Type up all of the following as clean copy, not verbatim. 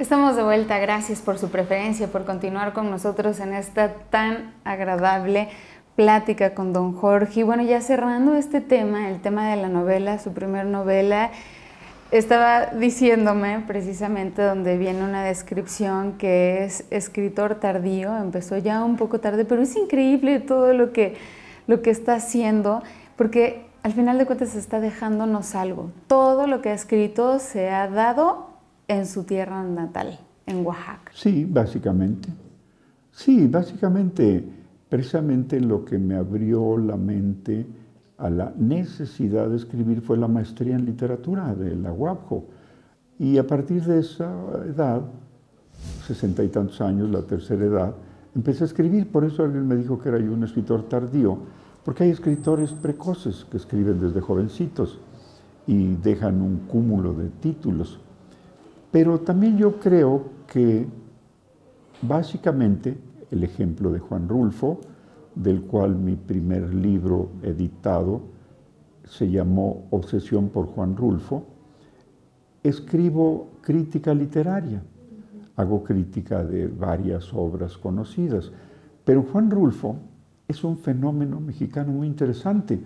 Estamos de vuelta, gracias por su preferencia, por continuar con nosotros en esta tan agradable plática con don Jorge. Y bueno, ya cerrando este tema, el tema de la novela, su primer novela, estaba diciéndome precisamente donde viene una descripción que es escritor tardío, empezó ya un poco tarde, pero es increíble todo lo que está haciendo, porque al final de cuentas está dejándonos algo. Todo lo que ha escrito se ha dado en su tierra natal, en Oaxaca. Sí, básicamente. Sí, básicamente, precisamente lo que me abrió la mente a la necesidad de escribir fue la maestría en literatura de la UABJO. Y a partir de esa edad, 60 y tantos años, la tercera edad, empecé a escribir. Por eso alguien me dijo que era yo un escritor tardío, porque hay escritores precoces que escriben desde jovencitos y dejan un cúmulo de títulos. Pero también yo creo que básicamente el ejemplo de Juan Rulfo, del cual mi primer libro editado se llamó Obsesión por Juan Rulfo, escribo crítica literaria, hago crítica de varias obras conocidas, pero Juan Rulfo es un fenómeno mexicano muy interesante,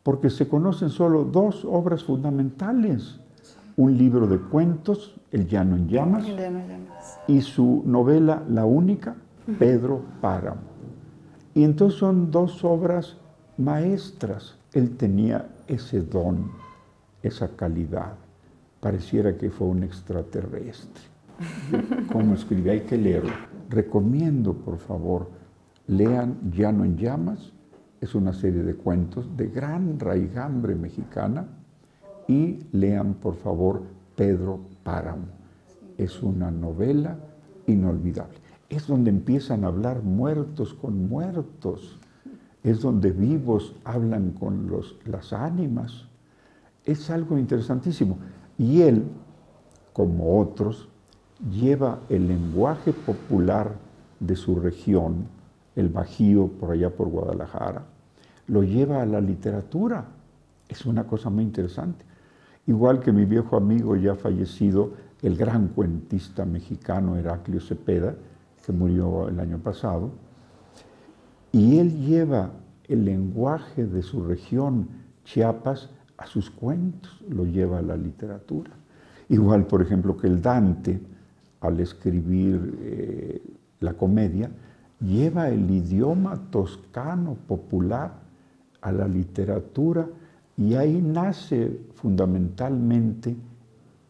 porque se conocen solo dos obras fundamentales: un libro de cuentos, El Llano en Llamas, y su novela La Única, Pedro Páramo. Y entonces son dos obras maestras. Él tenía ese don, esa calidad. Pareciera que fue un extraterrestre. ¿Cómo escribe? Hay que leerlo. Recomiendo, por favor, lean Llano en Llamas. Es una serie de cuentos de gran raigambre mexicana. Y lean, por favor, Pedro Páramo. Es una novela inolvidable. Es donde empiezan a hablar muertos con muertos. Es donde vivos hablan con las ánimas. Es algo interesantísimo. Y él, como otros, lleva el lenguaje popular de su región, el Bajío, por allá por Guadalajara, lo lleva a la literatura. Es una cosa muy interesante. Igual que mi viejo amigo ya fallecido, el gran cuentista mexicano Heraclio Cepeda, que murió el año pasado, y él lleva el lenguaje de su región, Chiapas, a sus cuentos, lo lleva a la literatura. Igual, por ejemplo, que el Dante, al escribir la comedia, lleva el idioma toscano popular a la literatura, y ahí nace fundamentalmente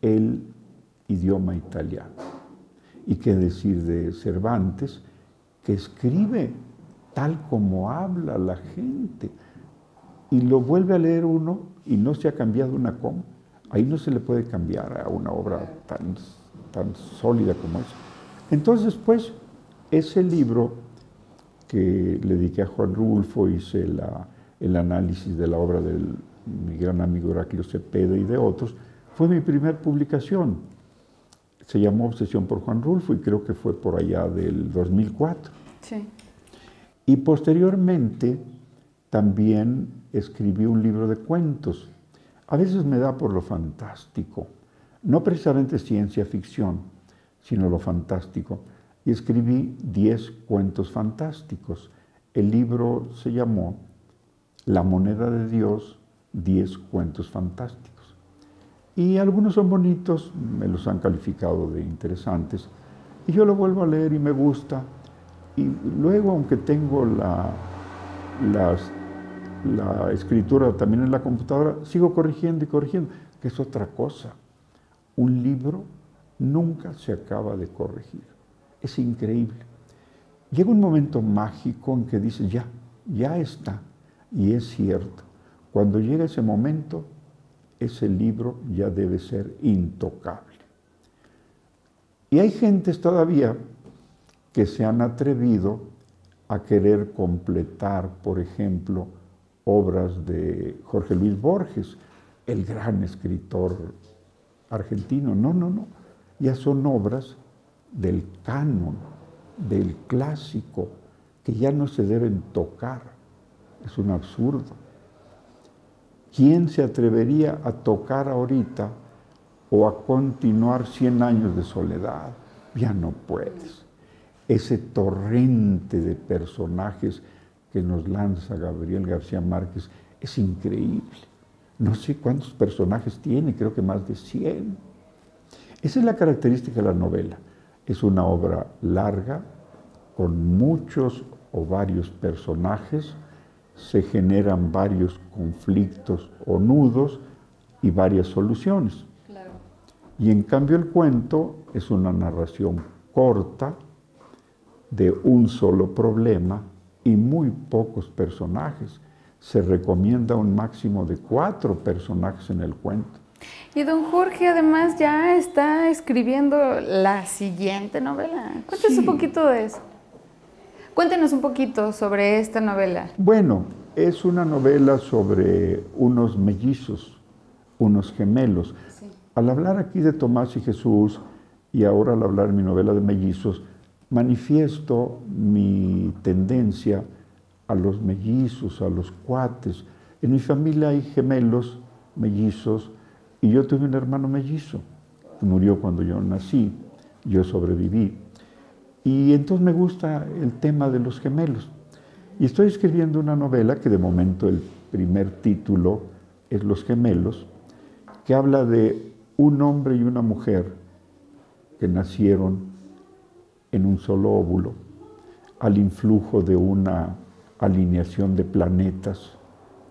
el idioma italiano. Y qué decir de Cervantes, que escribe tal como habla la gente, y lo vuelve a leer uno y no se ha cambiado una coma. Ahí no se le puede cambiar a una obra tan sólida como esa. Entonces, pues, ese libro que le dediqué a Juan Rulfo, hice el análisis de la obra de mi gran amigo Heraclio Cepeda y de otros, fue mi primera publicación. Se llamó Obsesión por Juan Rulfo y creo que fue por allá del 2004. Sí. Y posteriormente también escribí un libro de cuentos. A veces me da por lo fantástico, no precisamente ciencia ficción, sino lo fantástico. Y escribí 10 cuentos fantásticos. El libro se llamó La moneda de Dios, 10 cuentos fantásticos. Y algunos son bonitos, me los han calificado de interesantes, y yo lo vuelvo a leer y me gusta. Y luego, aunque tengo la escritura también en la computadora, sigo corrigiendo y corrigiendo, que es otra cosa. Un libro nunca se acaba de corregir. Es increíble. Llega un momento mágico en que dices, ya está, y es cierto. Cuando llega ese momento, ese libro ya debe ser intocable. Y hay gentes todavía que se han atrevido a querer completar, por ejemplo, obras de Jorge Luis Borges, el gran escritor argentino. No. Ya son obras del canon, del clásico, que ya no se deben tocar. Es un absurdo. ¿Quién se atrevería a tocar ahorita o a continuar 100 años de soledad. Ya no puedes. Ese torrente de personajes que nos lanza Gabriel García Márquez es increíble. No sé cuántos personajes tiene, creo que más de 100. Esa es la característica de la novela. Es una obra larga, con muchos o varios personajes, se generan varios conflictos o nudos y varias soluciones. Claro. Y en cambio el cuento es una narración corta, de un solo problema y muy pocos personajes. Se recomienda un máximo de 4 personajes en el cuento. Y don Jorge además ya está escribiendo la siguiente novela. Cuéntenos un poquito de eso. Cuéntenos un poquito sobre esta novela. Bueno, es una novela sobre unos mellizos, unos gemelos. Sí. Al hablar aquí de Tomás y Jesús, y ahora al hablar en mi novela de mellizos, manifiesto mi tendencia a los mellizos, a los cuates. En mi familia hay gemelos mellizos y yo tuve un hermano mellizo que murió cuando yo nací, yo sobreviví. Y entonces me gusta el tema de los gemelos. Y estoy escribiendo una novela que de momento el primer título es Los gemelos, que habla de un hombre y una mujer que nacieron en un solo óvulo, al influjo de una alineación de planetas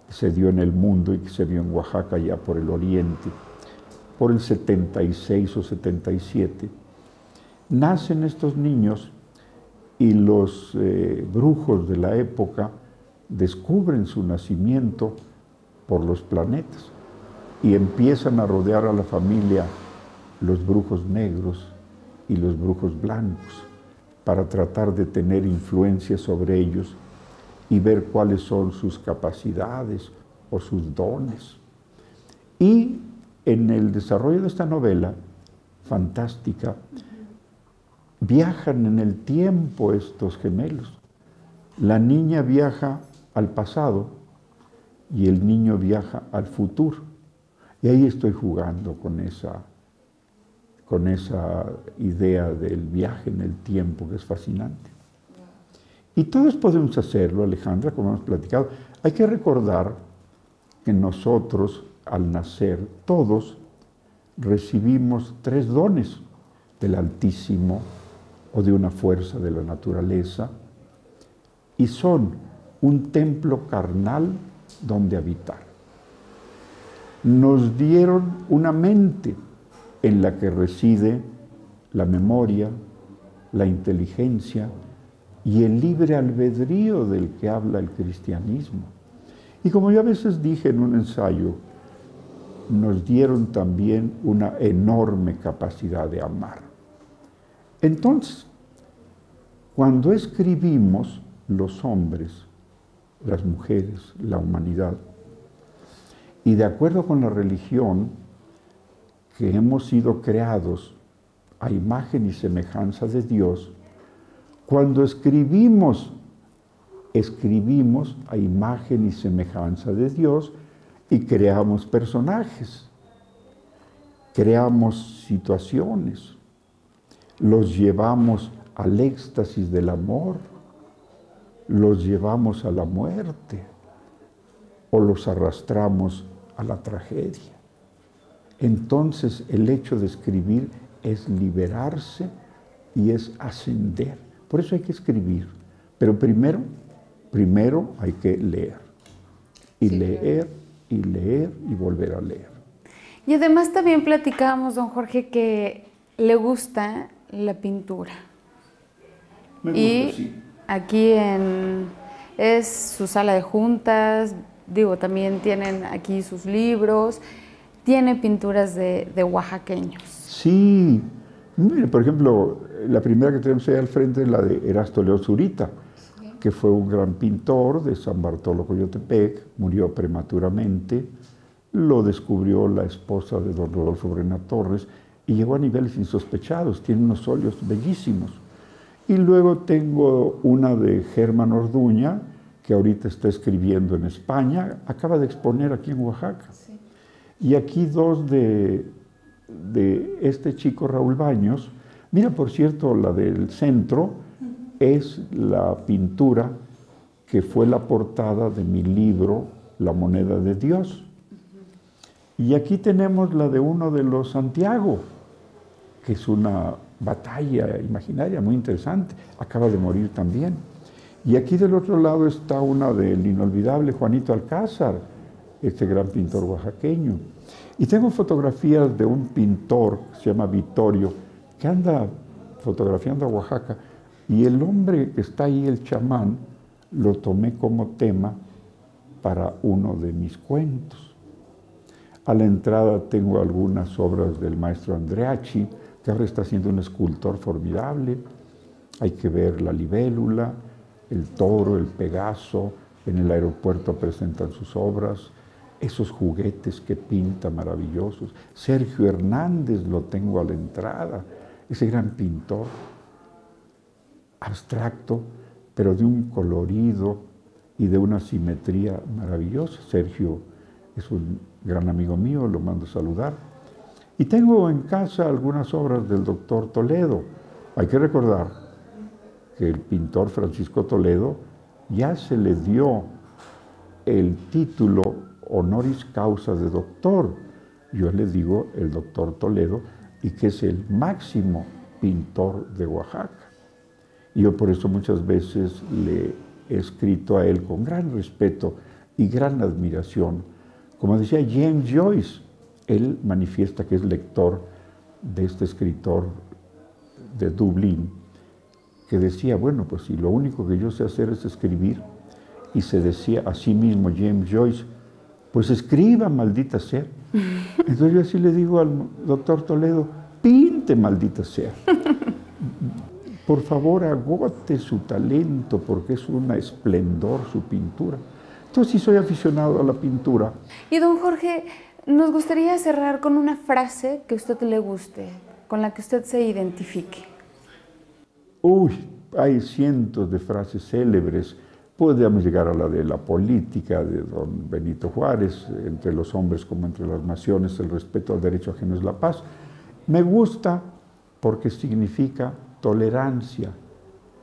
que se dio en el mundo y que se dio en Oaxaca, ya por el oriente, por el 76 o 77. Nacen estos niños y los brujos de la época descubren su nacimiento por los planetas y empiezan a rodear a la familia los brujos negros y los brujos blancos para tratar de tener influencia sobre ellos y ver cuáles son sus capacidades o sus dones. Y en el desarrollo de esta novela fantástica, viajan en el tiempo estos gemelos. La niña viaja al pasado y el niño viaja al futuro. Y ahí estoy jugando con esa idea del viaje en el tiempo, que es fascinante. Y todos podemos hacerlo, Alejandra, como hemos platicado. Hay que recordar que nosotros, al nacer, todos recibimos 3 dones del Altísimo o de una fuerza de la naturaleza, y son un templo carnal donde habitar. Nos dieron una mente en la que reside la memoria, la inteligencia y el libre albedrío del que habla el cristianismo. Y como yo a veces dije en un ensayo, nos dieron también una enorme capacidad de amar. Entonces, cuando escribimos los hombres, las mujeres, la humanidad, y de acuerdo con la religión, que hemos sido creados a imagen y semejanza de Dios, cuando escribimos a imagen y semejanza de Dios y creamos personajes, creamos situaciones, los llevamos al éxtasis del amor, los llevamos a la muerte o los arrastramos a la tragedia. Entonces el hecho de escribir es liberarse y es ascender. Por eso hay que escribir. Pero primero hay que leer. Y leer, y leer, y volver a leer. Y además también platicábamos, don Jorge, que le gusta la pintura. Me gusta, sí. Aquí es su sala de juntas, también tienen aquí sus libros. Tiene pinturas de oaxaqueños. Sí. Mire, por ejemplo, la primera que tenemos ahí al frente es la de Erasto León Zurita, sí, que fue un gran pintor de San Bartolo Coyotepec, murió prematuramente, lo descubrió la esposa de don Rodolfo Brena Torres y llegó a niveles insospechados, tiene unos óleos bellísimos. Y luego tengo una de Germán Orduña, que ahorita está escribiendo en España, acaba de exponer aquí en Oaxaca. Sí. Y aquí 2 de de este chico Raúl Baños. Mira, por cierto, la del centro es la pintura que fue la portada de mi libro La moneda de Dios. Y aquí tenemos la de uno de los Santiago, que es una batalla imaginaria muy interesante. Acaba de morir también. Y aquí del otro lado está una del inolvidable Juanito Alcázar, este gran pintor oaxaqueño. Y tengo fotografías de un pintor que se llama Vittorio, que anda fotografiando a Oaxaca. Y el hombre que está ahí, el chamán, lo tomé como tema para uno de mis cuentos. A la entrada tengo algunas obras del maestro Andreacci, que ahora está siendo un escultor formidable. Hay que ver la libélula, el toro, el pegaso. En el aeropuerto presentan sus obras, esos juguetes que pinta maravillosos. Sergio Hernández lo tengo a la entrada, ese gran pintor abstracto, pero de un colorido y de una simetría maravillosa. Sergio es un gran amigo mío, lo mando a saludar. Y tengo en casa algunas obras del doctor Toledo. Hay que recordar que el pintor Francisco Toledo ya se le dio el título honoris causa de doctor. Yo le digo el doctor Toledo, y que es el máximo pintor de Oaxaca. Y yo por eso muchas veces le he escrito a él con gran respeto y gran admiración. Como decía James Joyce, él manifiesta que es lector de este escritor de Dublín, que decía, bueno, pues si lo único que yo sé hacer es escribir, y se decía a sí mismo James Joyce, pues escriba, maldita sea. Entonces yo así le digo al doctor Toledo, pinte, maldita sea. Por favor, agote su talento, porque es un esplendor su pintura. Entonces sí soy aficionado a la pintura. Y don Jorge, nos gustaría cerrar con una frase que a usted le guste, con la que usted se identifique. Uy, hay cientos de frases célebres. Podríamos llegar a la de la política de don Benito Juárez, entre los hombres como entre las naciones, el respeto al derecho ajeno es la paz. Me gusta porque significa tolerancia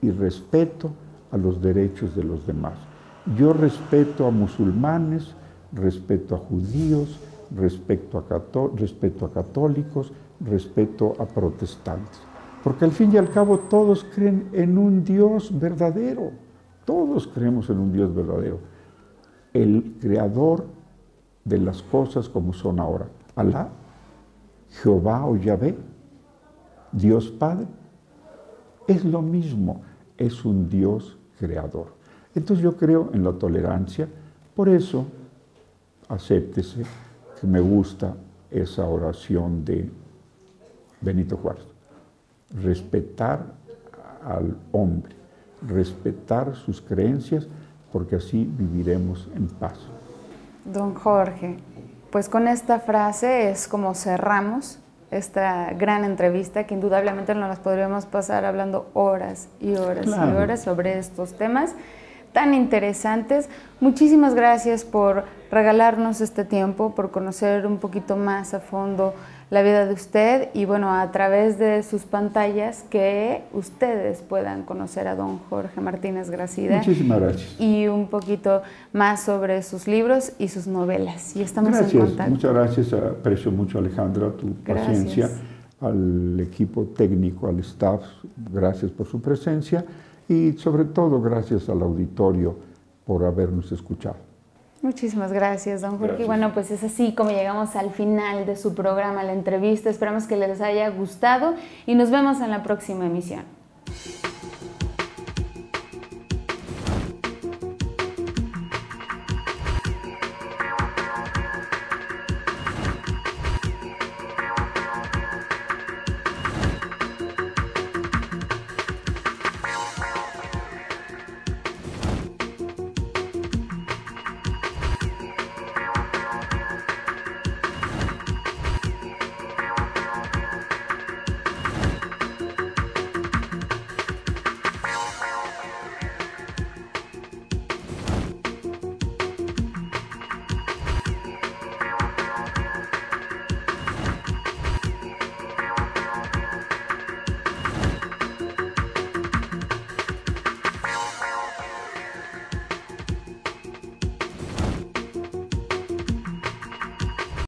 y respeto a los derechos de los demás. Yo respeto a musulmanes, respeto a judíos, respeto a católicos, respeto a protestantes. Porque al fin y al cabo todos creen en un Dios verdadero. Todos creemos en un Dios verdadero. El creador de las cosas como son ahora. Alá, Jehová o Yahvé, Dios Padre, es lo mismo, es un Dios creador. Entonces yo creo en la tolerancia, por eso acéptese que me gusta esa oración de Benito Juárez. Respetar al hombre, respetar sus creencias, porque así viviremos en paz. Don Jorge, pues con esta frase es como cerramos esta gran entrevista, que indudablemente nos las podríamos pasar hablando horas y horas y horas sobre estos temas tan interesantes. Muchísimas gracias por regalarnos este tiempo, por conocer un poquito más a fondo la vida de usted y bueno, a través de sus pantallas que ustedes puedan conocer a don Jorge Martínez Gracida. Muchísimas gracias. Y un poquito más sobre sus libros y sus novelas. Y estamos en contacto. Muchas gracias. Aprecio mucho, Alejandra, tu paciencia, al equipo técnico, al staff. Gracias por su presencia y sobre todo gracias al auditorio por habernos escuchado. Muchísimas gracias, don Jorge. Gracias. Bueno, pues es así como llegamos al final de su programa, la entrevista. Esperamos que les haya gustado y nos vemos en la próxima emisión.